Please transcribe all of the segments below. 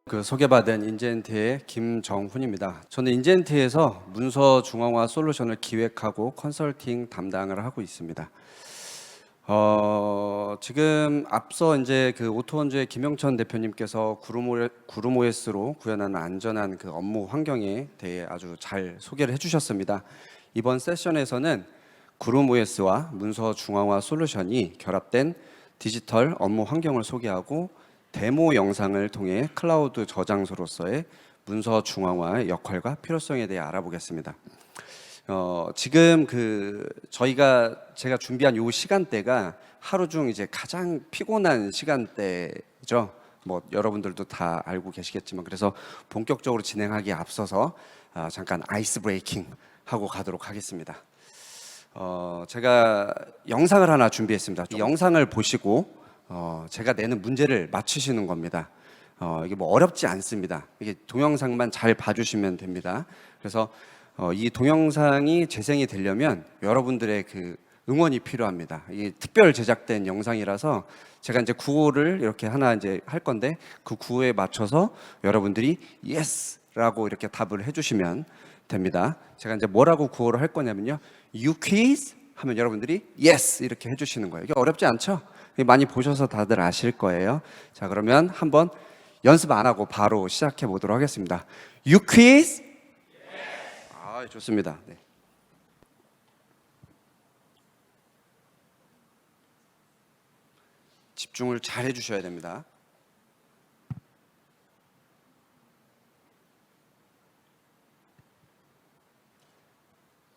소개받은 인젠트의 김정훈입니다. 저는 인젠트에서 문서 중앙화 솔루션을 기획하고 컨설팅 담당을 하고 있습니다. 지금 앞서 이제 오토원조의 김영천 대표님께서 구름 OS로 구현하는 안전한 업무 환경에 대해 아주 잘 소개를 해주셨습니다. 이번 세션에서는 구름 OS와 문서 중앙화 솔루션이 결합된 디지털 업무 환경을 소개하고 데모 영상을 통해 클라우드 저장소로서의 문서 중앙화의 역할과 필요성에 대해 알아보겠습니다. 지금 제가 준비한 요 시간대가 하루 중 이제 가장 피곤한 시간대죠. 여러분들도 다 알고 계시겠지만, 그래서 본격적으로 진행하기에 앞서서 잠깐 아이스 브레이킹 하고 가도록 하겠습니다. 제가 영상을 하나 준비했습니다. 이 영상을 보시고 제가 내는 문제를 맞추시는 겁니다. 이게 어렵지 않습니다. 이게 동영상만 잘 봐주시면 됩니다. 그래서 이 동영상이 재생이 되려면 여러분들의 응원이 필요합니다. 이게 특별 제작된 영상이라서 제가 이제 구호를 이렇게 하나 이제 할 건데, 그 구호에 맞춰서 여러분들이 예스라고 이렇게 답을 해주시면 됩니다. 제가 이제 뭐라고 구호를 할 거냐면요, You quiz 하면 여러분들이 yes 이렇게 해주시는 거예요. 이게 어렵지 않죠? 많이 보셔서 다들 아실 거예요. 자, 그러면 한번 연습 안 하고 바로 시작해 보도록 하겠습니다. You quiz? Yes. 좋습니다. 네. 집중을 잘 해주셔야 됩니다.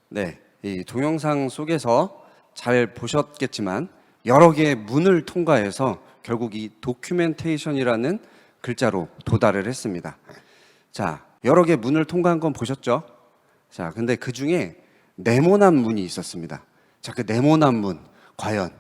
네, 이 동영상 속에서 잘 보셨겠지만 여러 개의 문을 통과해서 결국 이 도큐멘테이션이라는 글자로 도달을 했습니다. 자, 여러 개의 문을 통과한 건 보셨죠? 자, 근데 그 중에 네모난 문이 있었습니다. 자, 그 네모난 문, 과연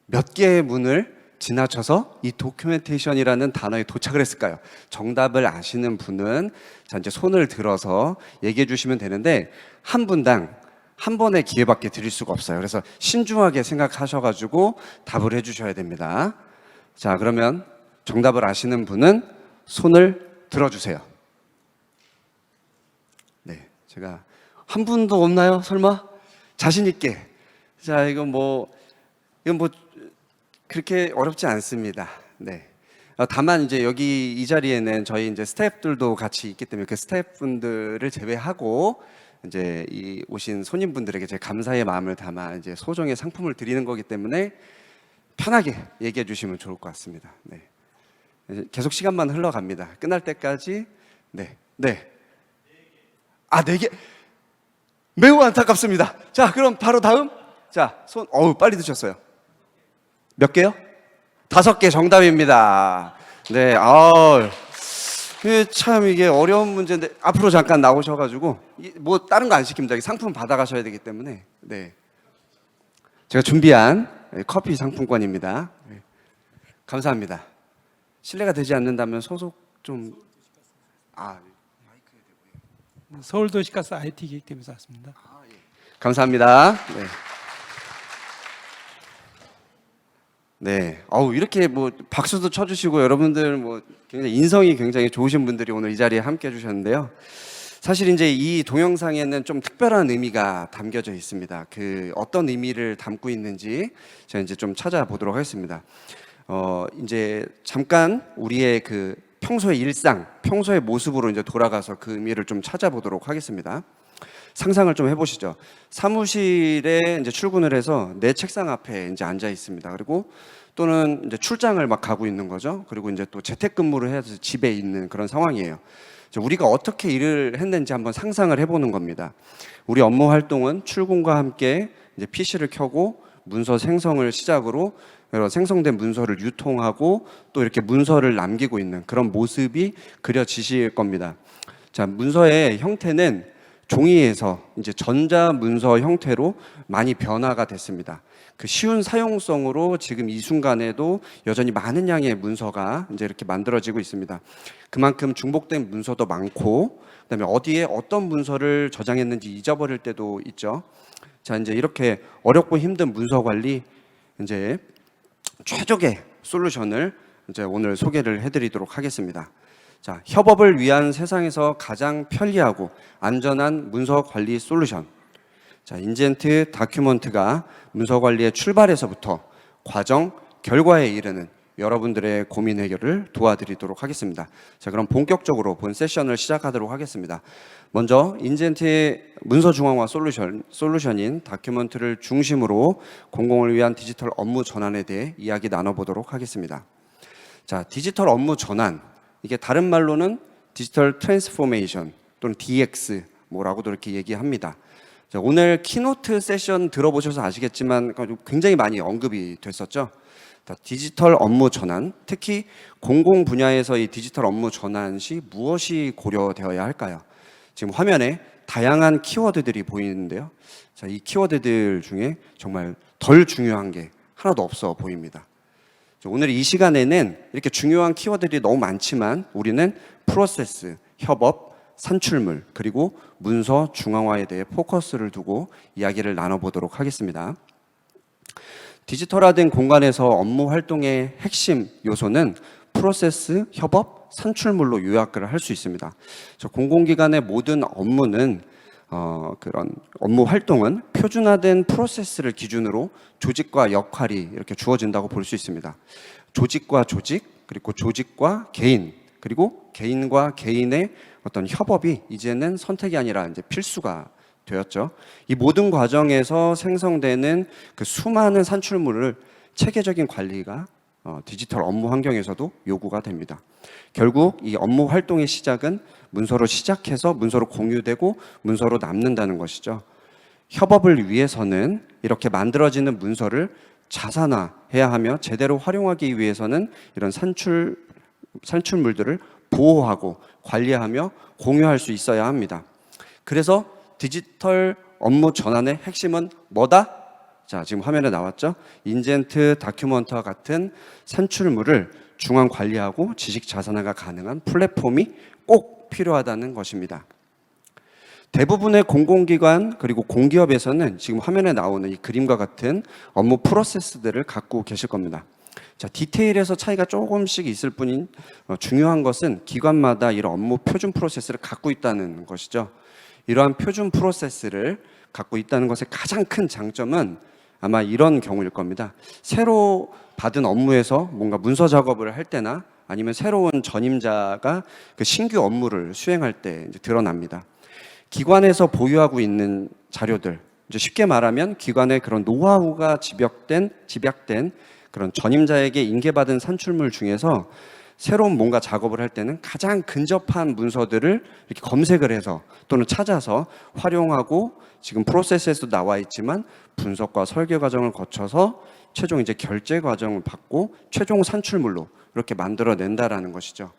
몇 개의 문을 지나쳐서 이 도큐멘테이션이라는 단어에 도착을 했을까요? 정답을 아시는 분은 자, 이제 손을 들어서 얘기해 주시면 되는데, 한 분당 한 번의 기회밖에 드릴 수가 없어요. 그래서 신중하게 생각하셔가지고 답을 해주셔야 됩니다. 자, 그러면 정답을 아시는 분은 손을 들어주세요. 네, 제가 한 분도 없나요? 설마? 자신 있게. 자, 이건 그렇게 어렵지 않습니다. 네. 다만 이제 여기 이 자리에는 저희 이제 스태프들도 같이 있기 때문에 그 스태프분들을 제외하고 이제 이 오신 손님분들에게 제 감사의 마음을 담아 이제 소정의 상품을 드리는 거기 때문에 편하게 얘기해 주시면 좋을 것 같습니다. 네. 계속 시간만 흘러갑니다. 끝날 때까지. 네. 4개. 매우 안타깝습니다. 자, 그럼 바로 다음. 자, 빨리 드셨어요. 몇 개요? 5개 정답입니다. 네, 참 이게 어려운 문제인데 앞으로 잠깐 나오셔가지고 다른 거 안 시킵니다. 상품 받아가셔야 되기 때문에. 네, 제가 준비한 커피 상품권입니다. 네. 감사합니다. 실례가 되지 않는다면 소속 좀 서울도시가스 IT 기획팀에서 왔습니다. 예. 감사합니다. 네. 네, 이렇게 박수도 쳐주시고 여러분들 굉장히 인성이 굉장히 좋으신 분들이 오늘 이 자리에 함께 해주셨는데요. 사실 이제 이 동영상에는 좀 특별한 의미가 담겨져 있습니다. 어떤 의미를 담고 있는지 제가 이제 좀 찾아보도록 하겠습니다. 이제 잠깐 우리의 평소의 일상, 평소의 모습으로 이제 돌아가서 그 의미를 좀 찾아보도록 하겠습니다. 상상을 좀 해보시죠. 사무실에 이제 출근을 해서 내 책상 앞에 이제 앉아 있습니다. 그리고 또는 이제 출장을 막 가고 있는 거죠. 그리고 이제 또 재택근무를 해서 집에 있는 그런 상황이에요. 우리가 어떻게 일을 했는지 한번 상상을 해보는 겁니다. 우리 업무 활동은 출근과 함께 이제 PC를 켜고 문서 생성을 시작으로 여러 생성된 문서를 유통하고 또 이렇게 문서를 남기고 있는 그런 모습이 그려지실 겁니다. 자, 문서의 형태는 종이에서 이제 전자문서 형태로 많이 변화가 됐습니다. 쉬운 사용성으로 지금 이 순간에도 여전히 많은 양의 문서가 이제 이렇게 만들어지고 있습니다. 그만큼 중복된 문서도 많고, 그다음에 어디에 어떤 문서를 저장했는지 잊어버릴 때도 있죠. 자, 이제 이렇게 어렵고 힘든 문서 관리, 이제 최적의 솔루션을 이제 오늘 소개를 해드리도록 하겠습니다. 자, 협업을 위한 세상에서 가장 편리하고 안전한 문서 관리 솔루션. 자, 인젠트 다큐먼트가 문서 관리의 출발에서부터 과정, 결과에 이르는 여러분들의 고민 해결을 도와드리도록 하겠습니다. 자, 그럼 본격적으로 본 세션을 시작하도록 하겠습니다. 먼저 인젠트의 문서 중앙화 솔루션인 다큐먼트를 중심으로 공공을 위한 디지털 업무 전환에 대해 이야기 나눠보도록 하겠습니다. 자, 디지털 업무 전환, 이게 다른 말로는 디지털 트랜스포메이션 또는 DX 뭐라고도 이렇게 얘기합니다. 자, 오늘 키노트 세션 들어보셔서 아시겠지만 굉장히 많이 언급이 됐었죠. 디지털 업무 전환, 특히 공공 분야에서 이 디지털 업무 전환 시 무엇이 고려되어야 할까요? 지금 화면에 다양한 키워드들이 보이는데요. 자, 이 키워드들 중에 정말 덜 중요한 게 하나도 없어 보입니다. 오늘 이 시간에는 이렇게 중요한 키워드들이 너무 많지만 우리는 프로세스, 협업, 산출물, 그리고 문서 중앙화에 대해 포커스를 두고 이야기를 나눠보도록 하겠습니다. 디지털화된 공간에서 업무 활동의 핵심 요소는 프로세스, 협업, 산출물로 요약을 할 수 있습니다. 공공기관의 모든 업무는 그런 업무 활동은 표준화된 프로세스를 기준으로 조직과 역할이 이렇게 주어진다고 볼 수 있습니다. 조직과 조직, 그리고 조직과 개인, 그리고 개인과 개인의 어떤 협업이 이제는 선택이 아니라 이제 필수가 되었죠. 이 모든 과정에서 생성되는 그 수많은 산출물을 체계적인 관리가 디지털 업무 환경에서도 요구가 됩니다. 결국 이 업무 활동의 시작은 문서로 시작해서 문서로 공유되고 문서로 남는다는 것이죠. 협업을 위해서는 이렇게 만들어지는 문서를 자산화해야 하며 제대로 활용하기 위해서는 이런 산출물들을 보호하고 관리하며 공유할 수 있어야 합니다. 그래서 디지털 업무 전환의 핵심은 뭐다? 자, 지금 화면에 나왔죠? 인젠트 다큐먼트와 같은 산출물을 중앙 관리하고 지식 자산화가 가능한 플랫폼이 꼭 필요하다는 것입니다. 대부분의 공공기관 그리고 공기업에서는 지금 화면에 나오는 이 그림과 같은 업무 프로세스들을 갖고 계실 겁니다. 자, 디테일에서 차이가 조금씩 있을 뿐인 중요한 것은 기관마다 이런 업무 표준 프로세스를 갖고 있다는 것이죠. 이러한 표준 프로세스를 갖고 있다는 것의 가장 큰 장점은 아마 이런 경우일 겁니다. 새로 받은 업무에서 뭔가 문서 작업을 할 때나 아니면 새로운 전임자가 그 신규 업무를 수행할 때 이제 드러납니다. 기관에서 보유하고 있는 자료들, 이제 쉽게 말하면 기관의 그런 노하우가 집약된 그런 전임자에게 인계받은 산출물 중에서 새로운 뭔가 작업을 할 때는 가장 근접한 문서들을 이렇게 검색을 해서 또는 찾아서 활용하고 지금 프로세스에서 나와 있지만 분석과 설계 과정을 거쳐서 최종 이제 결제 과정을 받고 최종 산출물로 이렇게 만들어낸다라는 것이죠.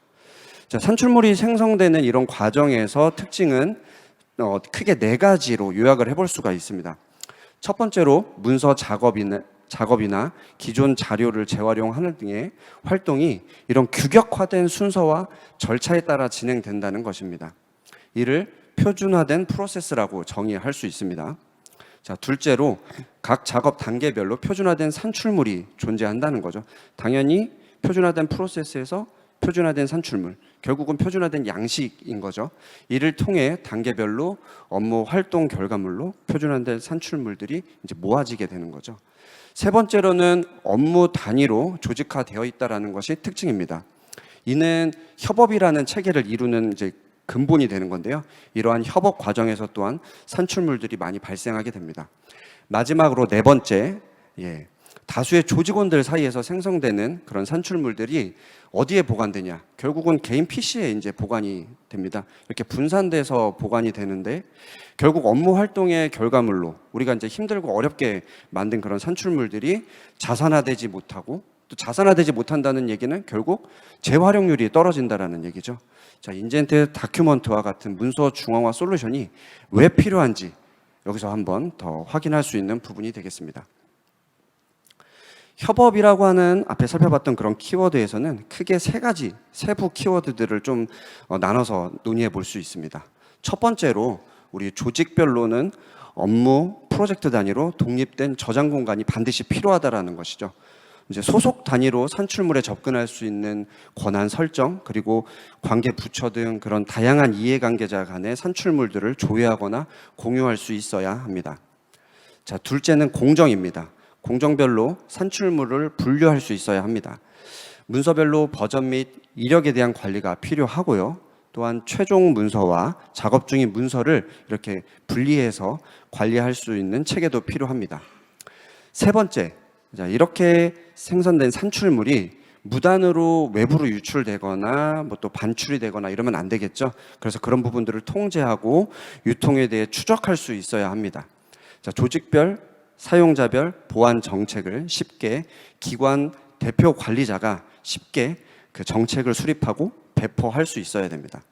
자, 산출물이 생성되는 이런 과정에서 특징은 크게 4가지로 요약을 해볼 수가 있습니다. 첫 번째로 문서 작업이나 기존 자료를 재활용하는 등의 활동이 이런 규격화된 순서와 절차에 따라 진행된다는 것입니다. 이를 표준화된 프로세스라고 정의할 수 있습니다. 자, 둘째로 각 작업 단계별로 표준화된 산출물이 존재한다는 거죠. 당연히 표준화된 프로세스에서 표준화된 산출물, 결국은 표준화된 양식인 거죠. 이를 통해 단계별로 업무 활동 결과물로 표준화된 산출물들이 이제 모아지게 되는 거죠. 세 번째로는 업무 단위로 조직화되어 있다는 것이 특징입니다. 이는 협업이라는 체계를 이루는 이제 근본이 되는 건데요. 이러한 협업 과정에서 또한 산출물들이 많이 발생하게 됩니다. 마지막으로 4번째, 다수의 조직원들 사이에서 생성되는 그런 산출물들이 어디에 보관되냐? 결국은 개인 PC에 이제 보관이 됩니다. 이렇게 분산돼서 보관이 되는데 결국 업무 활동의 결과물로 우리가 이제 힘들고 어렵게 만든 그런 산출물들이 자산화되지 못하고 또 자산화되지 못한다는 얘기는 결국 재활용률이 떨어진다라는 얘기죠. 자, 인젠트 다큐먼트와 같은 문서 중앙화 솔루션이 왜 필요한지 여기서 한번 더 확인할 수 있는 부분이 되겠습니다. 협업이라고 하는 앞에 살펴봤던 그런 키워드에서는 크게 3가지 세부 키워드들을 좀 나눠서 논의해 볼 수 있습니다. 첫 번째로 우리 조직별로는 업무 프로젝트 단위로 독립된 저장 공간이 반드시 필요하다라는 것이죠. 이제 소속 단위로 산출물에 접근할 수 있는 권한 설정, 그리고 관계 부처 등 그런 다양한 이해관계자 간의 산출물들을 조회하거나 공유할 수 있어야 합니다. 자, 둘째는 공정입니다. 공정별로 산출물을 분류할 수 있어야 합니다. 문서별로 버전 및 이력에 대한 관리가 필요하고요. 또한 최종 문서와 작업 중인 문서를 이렇게 분리해서 관리할 수 있는 체계도 필요합니다. 세 번째, 자, 이렇게 생성된 산출물이 무단으로 외부로 유출되거나 뭐 또 반출이 되거나 이러면 안 되겠죠. 그래서 그런 부분들을 통제하고 유통에 대해 추적할 수 있어야 합니다. 자, 조직별, 사용자별 보안 정책을 쉽게 기관 대표 관리자가 쉽게 그 정책을 수립하고 배포할 수 있어야 됩니다.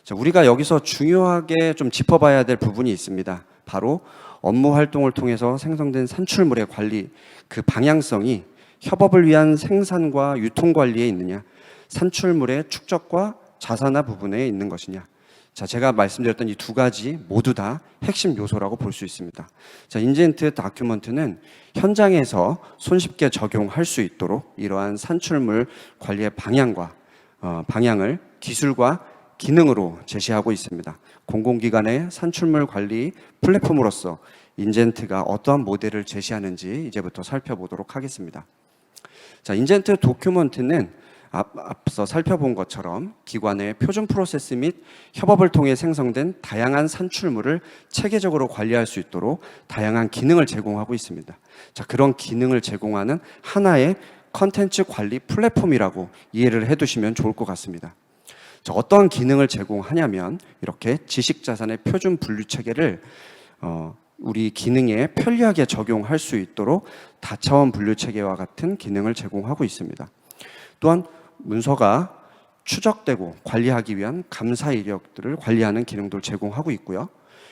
자, 우리가 여기서 중요하게 좀 짚어봐야 될 부분이 있습니다. 바로 업무 활동을 통해서 생성된 산출물의 관리, 그 방향성이 협업을 위한 생산과 유통 관리에 있느냐, 산출물의 축적과 자산화 부분에 있는 것이냐. 자, 제가 말씀드렸던 이 두 가지 모두 다 핵심 요소라고 볼 수 있습니다. 자, 인젠트 다큐먼트는 현장에서 손쉽게 적용할 수 있도록 이러한 산출물 관리의 방향을 기술과 기능으로 제시하고 있습니다. 공공기관의 산출물 관리 플랫폼으로서 인젠트가 어떠한 모델을 제시하는지 이제부터 살펴보도록 하겠습니다. 자, 인젠트 도큐먼트는 앞서 살펴본 것처럼 기관의 표준 프로세스 및 협업을 통해 생성된 다양한 산출물을 체계적으로 관리할 수 있도록 다양한 기능을 제공하고 있습니다. 자, 그런 기능을 제공하는 하나의 컨텐츠 관리 플랫폼이라고 이해를 해두시면 좋을 것 같습니다. 자, 어떤 기능을 제공하냐면 이렇게 지식자산의 표준 분류 체계를 우리 기능에 편리하게 적용할 수 있도록 다차원 분류 체계와 같은 기능을 제공하고 있습니다. 또한 문서가 추적되고 관리하기 위한 감사 이력들을 관리하는 기능도 제공하고 있고요.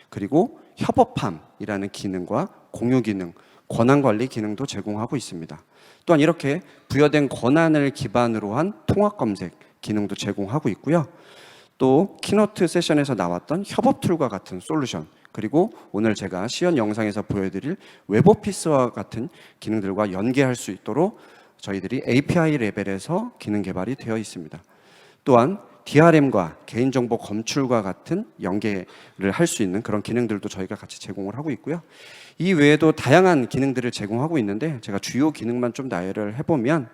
그리고 협업함이라는 기능과 공유 기능, 권한 관리 기능도 제공하고 있습니다. 또한 이렇게 부여된 권한을 기반으로 한 통합 검색 기능도 제공하고 있고요. 또 키노트 세션에서 나왔던 협업 툴과 같은 솔루션, 그리고 오늘 제가 시연 영상에서 보여드릴 웹오피스와 같은 기능들과 연계할 수 있도록 저희들이 API 레벨에서 기능 개발이 되어 있습니다. 또한 DRM과 개인정보 검출과 같은 연계를 할 수 있는 그런 기능들도 저희가 같이 제공을 하고 있고요. 이 외에도 다양한 기능들을 제공하고 있는데 제가 주요 기능만 좀 나열을 해보면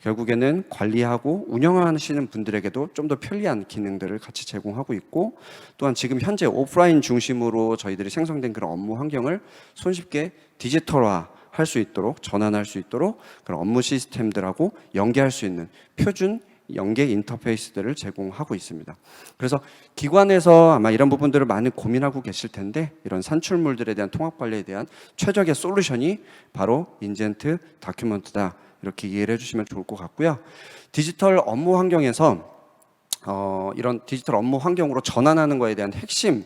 결국에는 관리하고 운영하시는 분들에게도 좀 더 편리한 기능들을 같이 제공하고 있고, 또한 지금 현재 오프라인 중심으로 저희들이 생성된 그런 업무 환경을 손쉽게 디지털화 할 수 있도록, 전환할 수 있도록 그런 업무 시스템들하고 연계할 수 있는 표준 연계 인터페이스들을 제공하고 있습니다. 그래서 기관에서 아마 이런 부분들을 많이 고민하고 계실 텐데, 이런 산출물들에 대한 통합 관리에 대한 최적의 솔루션이 바로 인젠트 다큐먼트다, 이렇게 이해를 해주시면 좋을 것 같고요. 디지털 업무 환경에서 이런 디지털 업무 환경으로 전환하는 것에 대한 핵심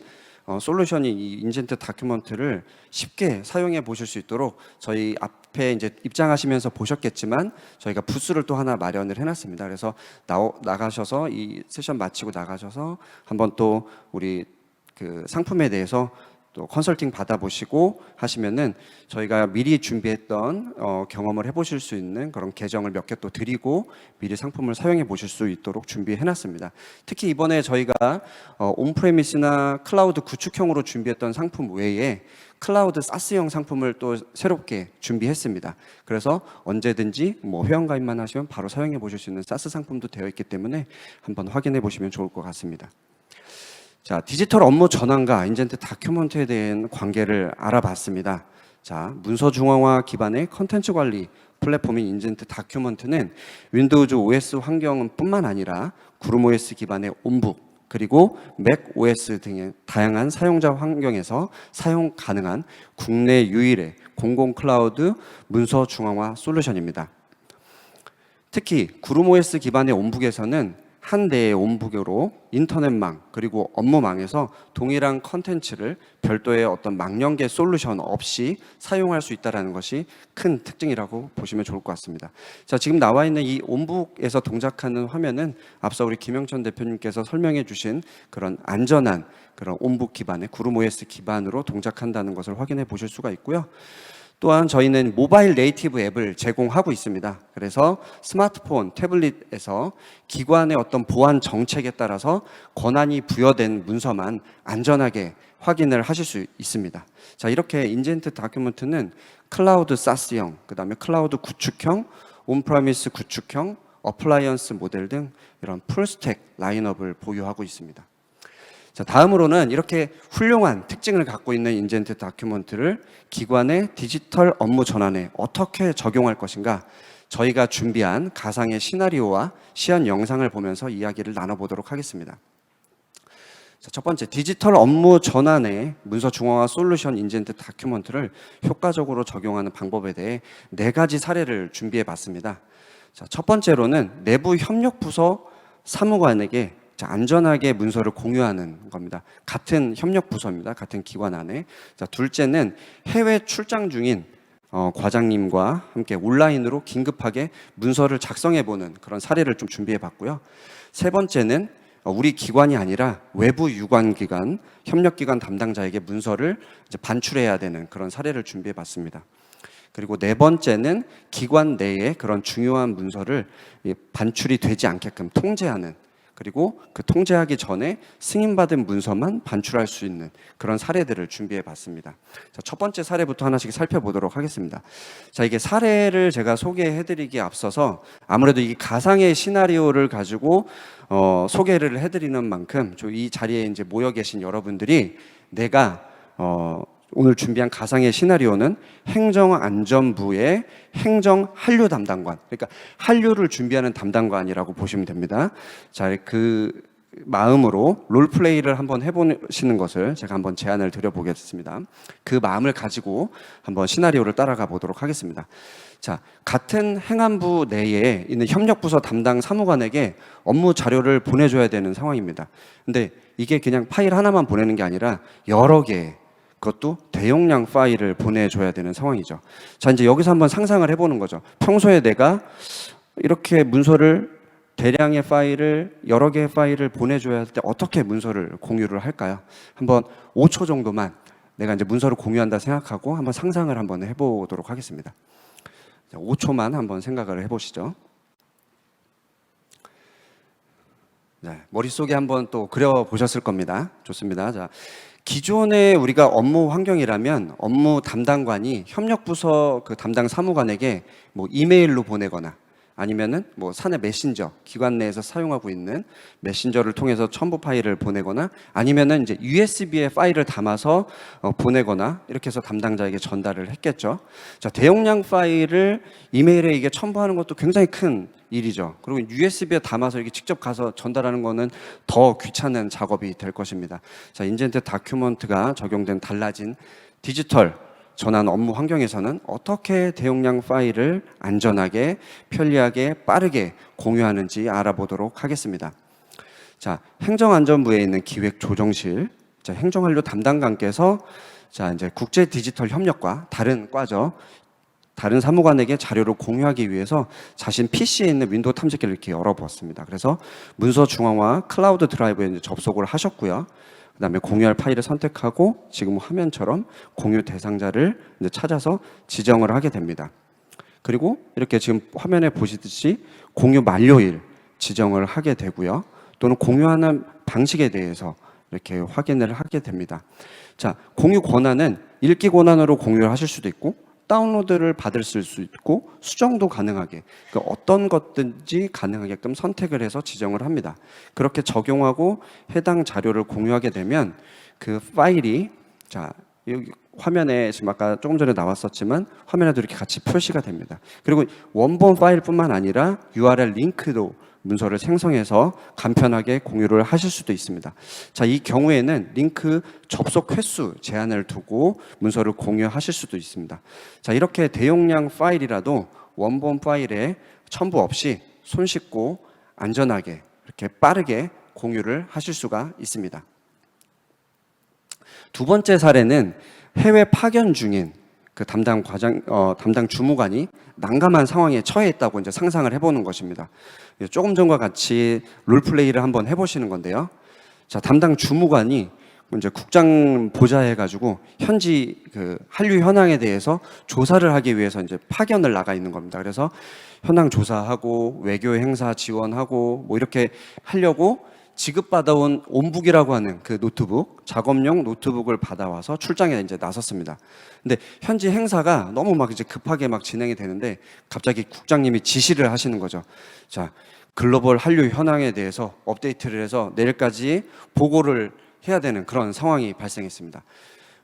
솔루션이 이 인젠트 다큐먼트를 쉽게 사용해 보실 수 있도록 저희 앞에 이제 입장하시면서 보셨겠지만 저희가 부스를 또 하나 마련을 해놨습니다. 그래서 나가셔서 이 세션 마치고 나가셔서 한번 또 우리 그 상품에 대해서 또 컨설팅 받아보시고 하시면은 저희가 미리 준비했던 경험을 해보실 수 있는 그런 계정을 몇 개 또 드리고 미리 상품을 사용해 보실 수 있도록 준비해놨습니다. 특히 이번에 저희가 온프레미스나 클라우드 구축형으로 준비했던 상품 외에 클라우드 사스형 상품을 또 새롭게 준비했습니다. 그래서 언제든지 뭐 회원가입만 하시면 바로 사용해 보실 수 있는 사스 상품도 되어 있기 때문에 한번 확인해 보시면 좋을 것 같습니다. 자, 디지털 업무 전환과 인젠트 다큐먼트에 대한 관계를 알아봤습니다. 자, 문서 중앙화 기반의 컨텐츠 관리 플랫폼인 인젠트 다큐먼트는 윈도우즈 OS 환경은 뿐만 아니라 구름 OS 기반의 온북, 그리고 맥 OS 등의 다양한 사용자 환경에서 사용 가능한 국내 유일의 공공 클라우드 문서 중앙화 솔루션입니다. 특히 구름 OS 기반의 온북에서는 한 대의 온북으로 인터넷망 그리고 업무망에서 동일한 컨텐츠를 별도의 어떤 망연계 솔루션 없이 사용할 수 있다는 것이 큰 특징이라고 보시면 좋을 것 같습니다. 자, 지금 나와 있는 이 온북에서 동작하는 화면은 앞서 우리 김영천 대표님께서 설명해 주신 그런 안전한 그런 온북 기반의 구름 OS 기반으로 동작한다는 것을 확인해 보실 수가 있고요. 또한 저희는 모바일 네이티브 앱을 제공하고 있습니다. 그래서 스마트폰, 태블릿에서 기관의 어떤 보안 정책에 따라서 권한이 부여된 문서만 안전하게 확인을 하실 수 있습니다. 자, 이렇게 인젠트 다큐멘트는 클라우드 사스형, 그 다음에 클라우드 구축형, 온프라미스 구축형, 어플라이언스 모델 등 이런 풀스택 라인업을 보유하고 있습니다. 자, 다음으로는 이렇게 훌륭한 특징을 갖고 있는 인젠트 다큐멘트를 기관의 디지털 업무 전환에 어떻게 적용할 것인가, 저희가 준비한 가상의 시나리오와 시연 영상을 보면서 이야기를 나눠보도록 하겠습니다. 자, 첫 번째, 디지털 업무 전환의 문서 중앙화 솔루션 인젠트 다큐멘트를 효과적으로 적용하는 방법에 대해 4가지 사례를 준비해 봤습니다. 자, 첫 번째로는 내부 협력 부서 사무관에게 안전하게 문서를 공유하는 겁니다. 같은 협력 부서입니다. 같은 기관 안에. 자, 둘째는 해외 출장 중인 과장님과 함께 온라인으로 긴급하게 문서를 작성해보는 그런 사례를 좀 준비해봤고요. 세 번째는 우리 기관이 아니라 외부 유관기관, 협력기관 담당자에게 문서를 이제 반출해야 되는 그런 사례를 준비해봤습니다. 그리고 네 번째는 기관 내에 그런 중요한 문서를 반출이 되지 않게끔 통제하는, 그리고 그 통제하기 전에 승인받은 문서만 반출할 수 있는 그런 사례들을 준비해 봤습니다. 자, 첫 번째 사례부터 하나씩 살펴보도록 하겠습니다. 자, 이게 사례를 제가 소개해 드리기에 앞서서 아무래도 이 가상의 시나리오를 가지고 소개를 해 드리는 만큼 이 자리에 이제 모여 계신 여러분들이 내가 오늘 준비한 가상의 시나리오는 행정안전부의 행정한류 담당관, 그러니까 한류를 준비하는 담당관이라고 보시면 됩니다. 자, 그 마음으로 롤플레이를 한번 해보시는 것을 제가 한번 제안을 드려보겠습니다. 그 마음을 가지고 한번 시나리오를 따라가 보도록 하겠습니다. 자, 같은 행안부 내에 있는 협력부서 담당 사무관에게 업무 자료를 보내줘야 되는 상황입니다. 근데 이게 그냥 파일 하나만 보내는 게 아니라 여러 개, 그것도 대용량 파일을 보내줘야 되는 상황이죠. 자, 이제 여기서 한번 상상을 해보는 거죠. 평소에 내가 이렇게 문서를 대량의 파일을 여러 개의 파일을 보내줘야 할 때 어떻게 문서를 공유를 할까요? 한번 5초 정도만 내가 이제 문서를 공유한다 생각하고 한번 상상을 한번 해보도록 하겠습니다. 자, 5초만 한번 생각을 해보시죠. 네, 머릿속에 한번 또 그려보셨을 겁니다. 좋습니다. 자, 기존에 우리가 업무 환경이라면 업무 담당관이 협력부서 그 담당 사무관에게 뭐 이메일로 보내거나 아니면은 뭐 사내 메신저, 기관 내에서 사용하고 있는 메신저를 통해서 첨부 파일을 보내거나 아니면은 이제 USB에 파일을 담아서 보내거나 이렇게 해서 담당자에게 전달을 했겠죠. 자, 대용량 파일을 이메일에 이게 첨부하는 것도 굉장히 큰 일이죠. 그리고 USB에 담아서 이렇게 직접 가서 전달하는 거는 더 귀찮은 작업이 될 것입니다. 자, 인젠트 다큐멘트가 적용된 달라진 디지털 전환 업무 환경에서는 어떻게 대용량 파일을 안전하게, 편리하게, 빠르게 공유하는지 알아보도록 하겠습니다. 자, 행정안전부에 있는 기획조정실, 자, 행정한류 담당관께서 자, 이제 국제 디지털 협력과 다른 과죠. 다른 사무관에게 자료를 공유하기 위해서 자신 PC에 있는 윈도우 탐색기를 이렇게 열어보았습니다. 그래서 문서 중앙화 클라우드 드라이브에 이제 접속을 하셨고요. 그 다음에 공유할 파일을 선택하고 지금 화면처럼 공유 대상자를 이제 찾아서 지정을 하게 됩니다. 그리고 이렇게 지금 화면에 보시듯이 공유 만료일 지정을 하게 되고요. 또는 공유하는 방식에 대해서 이렇게 확인을 하게 됩니다. 자, 공유 권한은 읽기 권한으로 공유를 하실 수도 있고 다운로드를 받을 수 있고 수정도 가능하게, 그러니까 어떤 것든지 가능하게끔 선택을 해서 지정을 합니다. 그렇게 적용하고 해당 자료를 공유하게 되면 그 파일이 자, 여기 화면에 지금 아까 조금 전에 나왔었지만 화면에도 이렇게 같이 표시가 됩니다. 그리고 원본 파일뿐만 아니라 URL 링크도 문서를 생성해서 간편하게 공유를 하실 수도 있습니다. 자, 이 경우에는 링크 접속 횟수 제한을 두고 문서를 공유하실 수도 있습니다. 자, 이렇게 대용량 파일이라도 원본 파일에 첨부 없이 손쉽고 안전하게 이렇게 빠르게 공유를 하실 수가 있습니다. 두 번째 사례는 해외 파견 중인 그 담당 주무관이 난감한 상황에 처해 있다고 이제 상상을 해보는 것입니다. 조금 전과 같이 롤플레이를 한번 해보시는 건데요. 자, 담당 주무관이 이제 국장 보좌해가지고 현지 그 한류 현황에 대해서 조사를 하기 위해서 이제 파견을 나가 있는 겁니다. 그래서 현황 조사하고 외교 행사 지원하고 뭐 이렇게 하려고 지급받아온 온북이라고 하는 그 노트북, 작업용 노트북을 받아와서 출장에 이제 나섰습니다. 근데 현지 행사가 너무 막 이제 급하게 막 진행이 되는데 갑자기 국장님이 지시를 하시는 거죠. 자, 글로벌 한류 현황에 대해서 업데이트를 해서 내일까지 보고를 해야 되는 그런 상황이 발생했습니다.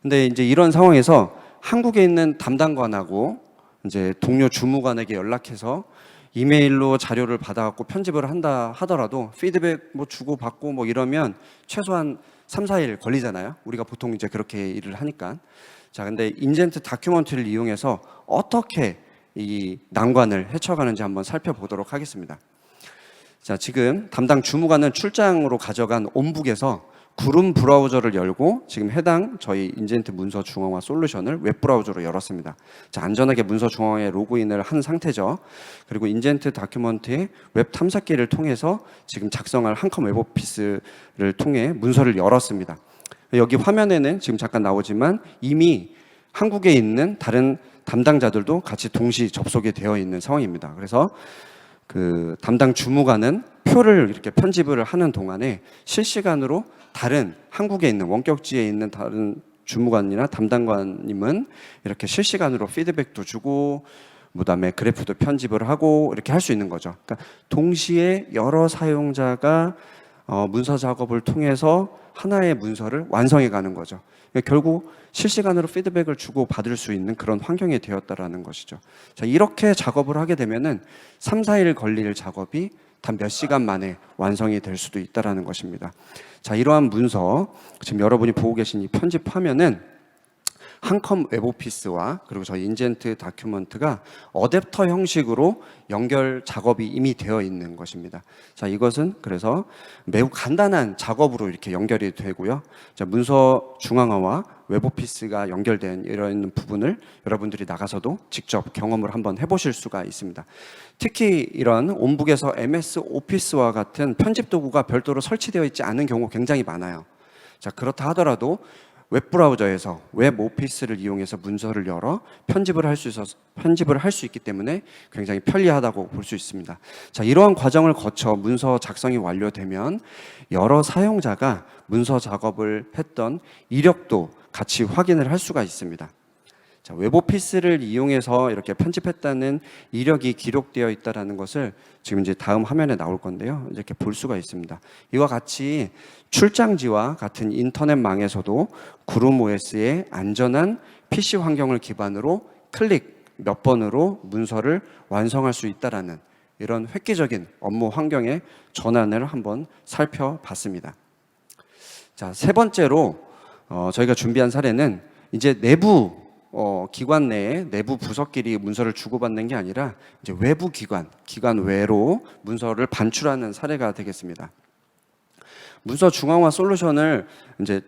근데 이제 이런 상황에서 한국에 있는 담당관하고 이제 동료 주무관에게 연락해서 이메일로 자료를 받아갖고 편집을 한다 하더라도 피드백 뭐 주고 받고 뭐 이러면 최소한 3, 4일 걸리잖아요. 우리가 보통 이제 그렇게 일을 하니까. 자, 근데 인젠트 다큐멘터리를 이용해서 어떻게 이 난관을 헤쳐가는지 한번 살펴보도록 하겠습니다. 자, 지금 담당 주무관은 출장으로 가져간 온북에서 구름 브라우저를 열고 지금 해당 저희 인젠트 문서 중앙화 솔루션을 웹 브라우저로 열었습니다. 자, 안전하게 문서 중앙화에 로그인을 한 상태죠. 그리고 인젠트 다큐먼트의 웹 탐색기를 통해서 지금 작성할 한컴 웹 오피스를 통해 문서를 열었습니다. 여기 화면에는 지금 잠깐 나오지만 이미 한국에 있는 다른 담당자들도 같이 동시 접속이 되어 있는 상황입니다. 그래서 그 담당 주무관은 표를 이렇게 편집을 하는 동안에 실시간으로 다른 한국에 있는 원격지에 있는 다른 주무관이나 담당관님은 이렇게 실시간으로 피드백도 주고 그다음에 그래프도 편집을 하고 이렇게 할 수 있는 거죠. 그러니까 동시에 여러 사용자가 문서 작업을 통해서 하나의 문서를 완성해 가는 거죠. 그러니까 결국 실시간으로 피드백을 주고 받을 수 있는 그런 환경이 되었다라는 것이죠. 자, 이렇게 작업을 하게 되면은 3, 4일 걸릴 작업이 단 몇 시간 만에 완성이 될 수도 있다라는 것입니다. 자, 이러한 문서 지금 여러분이 보고 계신 이 편집 화면은 한컴 웹오피스와 그리고 저희 인젠트 다큐먼트가 어댑터 형식으로 연결 작업이 이미 되어 있는 것입니다. 자, 이것은 그래서 매우 간단한 작업으로 이렇게 연결이 되고요. 자, 문서 중앙화와 웹오피스가 연결된 이런 부분을 여러분들이 나가서도 직접 경험을 한번 해보실 수가 있습니다. 특히 이런 온북에서 MS 오피스와 같은 편집 도구가 별도로 설치되어 있지 않은 경우 굉장히 많아요. 자, 그렇다 하더라도 웹 브라우저에서 웹 오피스를 이용해서 문서를 열어 편집을 할 수 있기 때문에 굉장히 편리하다고 볼 수 있습니다. 자, 이러한 과정을 거쳐 문서 작성이 완료되면 여러 사용자가 문서 작업을 했던 이력도 같이 확인을 할 수가 있습니다. 자, 웹 오피스를 이용해서 이렇게 편집했다는 이력이 기록되어 있다는 것을 지금 이제 다음 화면에 나올 건데요. 이렇게 볼 수가 있습니다. 이와 같이 출장지와 같은 인터넷망에서도 구름 OS의 안전한 PC 환경을 기반으로 클릭 몇 번으로 문서를 완성할 수 있다라는 이런 획기적인 업무 환경의 전환을 한번 살펴봤습니다. 자, 세 번째로 저희가 준비한 사례는 이제 내부 기관 내에 내부 부서끼리 문서를 주고받는 게 아니라 이제 외부 기관 외로 문서를 반출하는 사례가 되겠습니다. 문서 중앙화 솔루션을 이제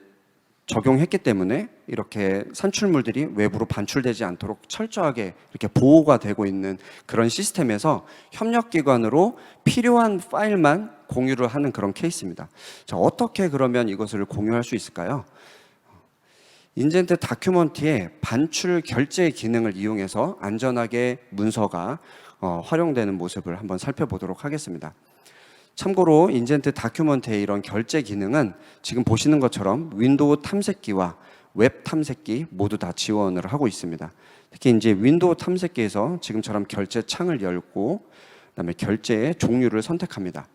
적용했기 때문에 이렇게 산출물들이 외부로 반출되지 않도록 철저하게 이렇게 보호가 되고 있는 그런 시스템에서 협력기관으로 필요한 파일만 공유를 하는 그런 케이스입니다. 자, 어떻게 그러면 이것을 공유할 수 있을까요? 인젠트 다큐먼트의 반출 결제 기능을 이용해서 안전하게 문서가 활용되는 모습을 한번 살펴보도록 하겠습니다. 참고로 인젠트 다큐먼트의 이런 결제 기능은 지금 보시는 것처럼 윈도우 탐색기와 웹 탐색기 모두 다 지원을 하고 있습니다. 특히 이제 윈도우 탐색기에서 지금처럼 결제 창을 열고 그다음에 결제의 종류를 선택합니다.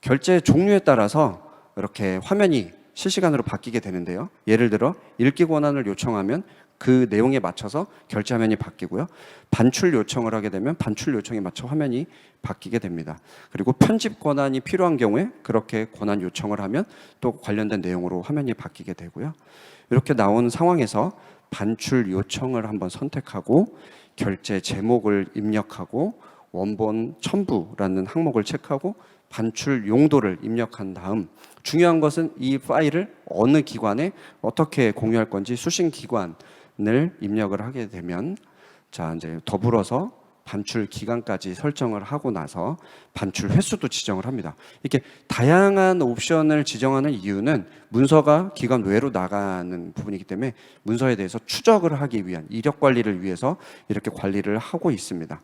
결제 종류에 따라서 이렇게 화면이 실시간으로 바뀌게 되는데요. 예를 들어 읽기 권한을 요청하면 그 내용에 맞춰서 결제 화면이 바뀌고요. 반출 요청을 하게 되면 반출 요청에 맞춰 화면이 바뀌게 됩니다. 그리고 편집 권한이 필요한 경우에 그렇게 권한 요청을 하면 또 관련된 내용으로 화면이 바뀌게 되고요. 이렇게 나온 상황에서 반출 요청을 한번 선택하고 결제 제목을 입력하고 원본 첨부라는 항목을 체크하고 반출 용도를 입력한 다음 중요한 것은 이 파일을 어느 기관에 어떻게 공유할 건지 수신 기관을 입력을 하게 되면 자, 이제 더불어서 반출 기간까지 설정을 하고 나서 반출 횟수도 지정을 합니다. 이렇게 다양한 옵션을 지정하는 이유는 문서가 기간 외로 나가는 부분이기 때문에 문서에 대해서 추적을 하기 위한 이력 관리를 위해서 이렇게 관리를 하고 있습니다.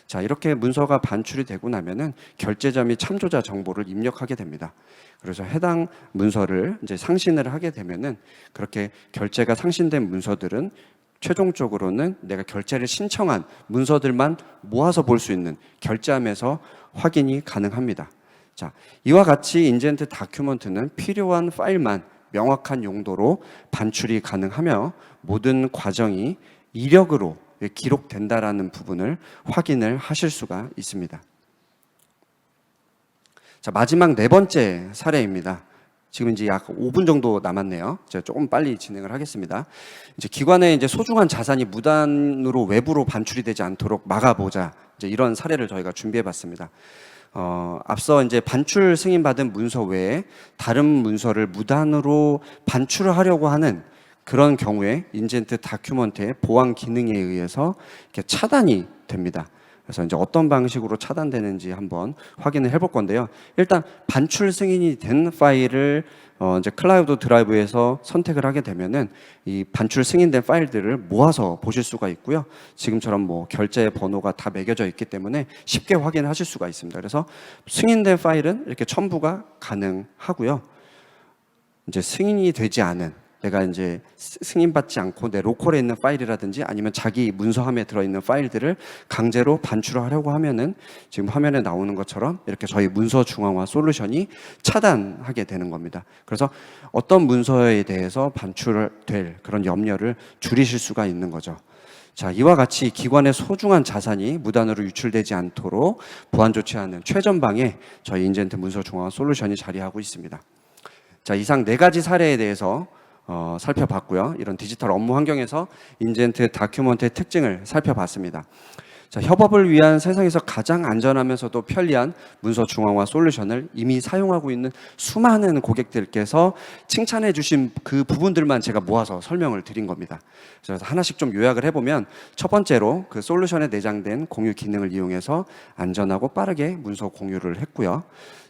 자, 이렇게 문서가 반출이 되고 나면은 결제자 및 참조자 정보를 입력하게 됩니다. 그래서 해당 문서를 이제 상신을 하게 되면은 그렇게 결제가 상신된 문서들은 최종적으로는 내가 결제를 신청한 문서들만 모아서 볼 수 있는 결제함에서 확인이 가능합니다. 자, 이와 같이 인젠트 다큐먼트는 필요한 파일만 명확한 용도로 반출이 가능하며 모든 과정이 이력으로 기록된다라는 부분을 확인을 하실 수가 있습니다. 자, 마지막 네 번째 사례입니다. 지금 이제 약 5분 정도 남았네요. 제가 조금 빨리 진행을 하겠습니다. 이제 기관의 이제 소중한 자산이 무단으로 외부로 반출이 되지 않도록 막아보자. 이제 이런 사례를 저희가 준비해봤습니다. 앞서 이제 반출 승인받은 문서 외에 다른 문서를 무단으로 반출을 하려고 하는 그런 경우에 인젠트 다큐먼트의 보안 기능에 의해서 이렇게 차단이 됩니다. 그래서 이제 어떤 방식으로 차단되는지 한번 확인을 해볼 건데요. 일단 반출 승인이 된 파일을 이제 클라우드 드라이브에서 선택을 하게 되면은 이 반출 승인된 파일들을 모아서 보실 수가 있고요. 지금처럼 뭐 결제 번호가 다 매겨져 있기 때문에 쉽게 확인하실 수가 있습니다. 그래서 승인된 파일은 이렇게 첨부가 가능하고요. 이제 승인이 되지 않은 내가 이제 승인받지 않고 내 로컬에 있는 파일이라든지 아니면 자기 문서함에 들어있는 파일들을 강제로 반출하려고 하면은 지금 화면에 나오는 것처럼 이렇게 저희 문서 중앙화 솔루션이 차단하게 되는 겁니다. 그래서 어떤 문서에 대해서 반출될 그런 염려를 줄이실 수가 있는 거죠. 자, 이와 같이 기관의 소중한 자산이 무단으로 유출되지 않도록 보안 조치하는 최전방에 저희 인젠트 문서 중앙화 솔루션이 자리하고 있습니다. 자, 이상 네 가지 사례에 대해서 살펴봤고요. 이런 디지털 업무 환경에서 인젠트 다큐먼트의 특징을 살펴봤습니다. 자, 협업을 위한 세상에서 가장 안전하면서도 편리한 문서 중앙화 솔루션을 이미 사용하고 있는 수많은 고객들께서 칭찬해 주신 그 부분들만 제가 모아서 설명을 드린 겁니다. 그래서 하나씩 좀 요약을 해보면 첫 번째로 그 솔루션에 내장된 공유 기능을 이용해서 안전하고 빠르게 문서 공유를 했고요.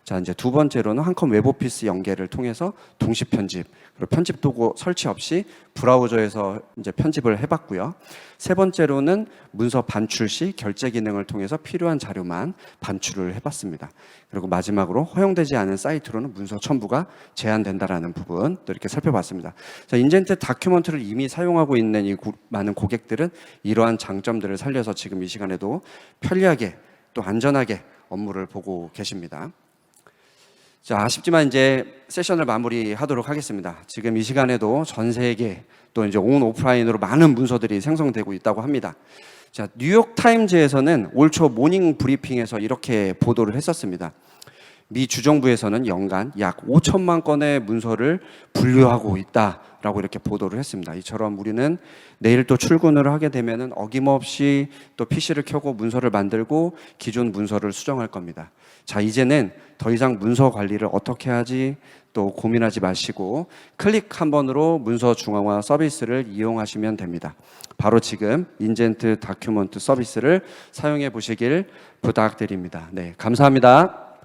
자, 이제 두 번째로는 한컴 웹오피스 연계를 통해서 동시 편집, 그리고 편집 도구 설치 없이 브라우저에서 이제 편집을 해봤고요. 세 번째로는 문서 반출 시 결제 기능을 통해서 필요한 자료만 반출을 해봤습니다. 그리고 마지막으로 허용되지 않은 사이트로는 문서 첨부가 제한된다라는 부분 또 이렇게 살펴봤습니다. 자, 인젠트 다큐먼트를 이미 사용하고 있는 이 많은 고객들은 이러한 장점들을 살려서 지금 이 시간에도 편리하게 또 안전하게 업무를 보고 계십니다. 자, 아쉽지만 이제 세션을 마무리하도록 하겠습니다. 지금 이 시간에도 전 세계 또 이제 온 오프라인으로 많은 문서들이 생성되고 있다고 합니다. 자, 뉴욕 타임즈에서는 올 초 모닝 브리핑에서 이렇게 보도를 했었습니다. 미 주정부에서는 연간 약 5천만 건의 문서를 분류하고 있다라고 이렇게 보도를 했습니다. 이처럼 우리는 내일 또 출근을 하게 되면은 어김없이 또 PC를 켜고 문서를 만들고 기존 문서를 수정할 겁니다. 자, 이제는 더 이상 문서 관리를 어떻게 하지 또 고민하지 마시고 클릭 한 번으로 문서 중앙화 서비스를 이용하시면 됩니다. 바로 지금 인젠트 다큐먼트 서비스를 사용해 보시길 부탁드립니다. 네, 감사합니다.